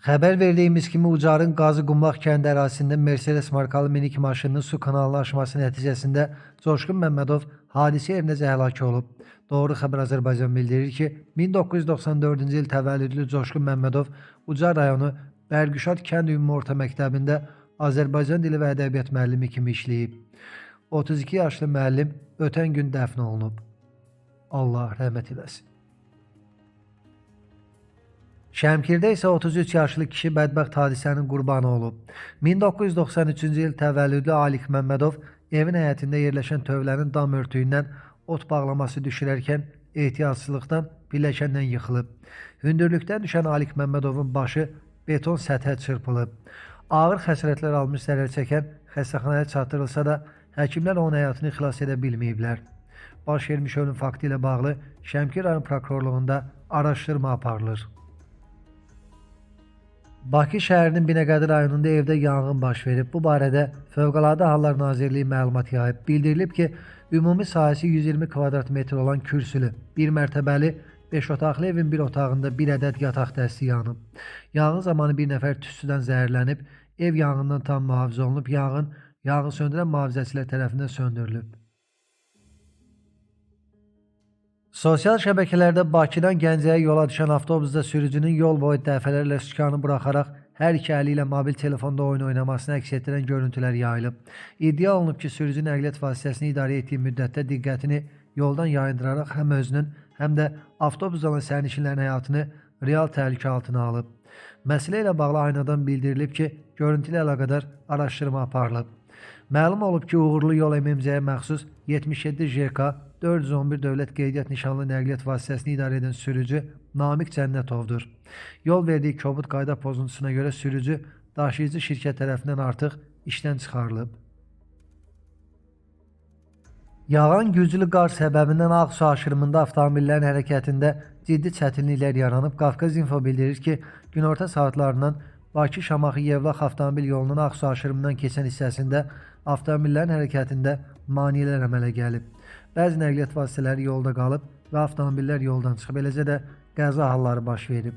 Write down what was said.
Xəbər verdiyimiz kimi Ucarın Qazı Qumlaq kəndi ərazisində Mercedes markalı minik maşınının su kanalına aşması nəticəsində Coşqun Məmmədov hadisə yerindəcə həlak olub. Doğru Xəbər Azərbaycan bildirir ki, 1994-cü il təvəllüdlü Coşqun Məmmədov Ucar rayonu Bərgüşad kənd ümumi orta məktəbində Azərbaycan dili və ədəbiyyat müəllimi kimi işləyib. 32 yaşlı müəllim ötən gün dəfn olunub. Allah rəhmət eləsin. Şəmkirdə isə 33 yaşlı kişi bədbəxt hadisənin qurbanı olub. 1993-cü il təvəllüdlü Alik Məmmədov evin həyətində yerləşən tövlənin dam örtüyündən ot bağlaması düşürərkən ehtiyatsızlıqdan pilləkəndən yıxılıb. Hündürlükdən düşən Alik Məmmədovun başı beton səthə çırpılıb. Ağır xəsarətlər almış zərər çəkən xəstəxanaya çatdırılsa da həkimlər onun həyatını xilas edə bilməyiblər. Baş vermiş ölüm faktı ilə bağlı Şəmkir rayon prokurorluğunda araşdırma aparılır. Bakı şəhərinin Binəqədi rayonunda evdə yanğın baş verib. Bu barədə Fövqəladə Hallar Nazirliyi məlumat yayıb. Bildirilib ki, ümumi sahəsi 120 kvadrat metr olan kürsülü, bir mərtəbəli 5 otaqlı evin bir otağında bir ədəd yataq dəsti yanıb. Yanğın zamanı bir nəfər tüstüdən zəhərlənib, ev yanğından tam mühafizə olunub, yanğın söndürən mühafizəçilər tərəfindən söndürülüb. Sosial şəbəkələrdə Bakıdan Gəncəyə yola düşən avtobusda sürücünün yol boyu dəfələrlə sükanı buraxaraq hər iki əli ilə mobil telefonda oyun oynamasını əks etdirən görüntülər yayılıb. İddia olunub ki, sürücü nəqliyyat vasitəsini idarə etdiyi müddətdə diqqətini yoldan yayındıraraq həm özünün, həm də avtobusda olan sərnişinlərin həyatını real təhlükə altına alıb. Məsələ ilə bağlı aynadan bildirilib ki, görüntü ilə əlaqədar araşdırma aparılıb. Məlum olub ki, uğurlu yol MMC-yə məxsus 77 JK 411 dövlət qeydiyyat nişanlı nəqliyyat vasitəsini idarə edən sürücü Namiq Cənnətovdur. Yol verdiyi kobud qayda pozuntusuna görə sürücü daşıyıcı şirkət tərəfindən artıq işdən çıxarılıb. Yağan güclü qar səbəbindən Ağsu aşırımında avtomobillərin hərəkətində ciddi çətinliklər yaranıb. Qafqaz Info bildirir ki, günorta saatlarından Bakı-Şamaxı-Yevlax avtomobil yolunun Ağsu aşırımından keçən hissəsində avtomobillərin hərəkətində maneələr əmələ gəlib. Bəzi nəqliyyat vasitələri yolda qalıb və avtomobillər yoldan çıxıb, eləcə də qəza halları baş verib.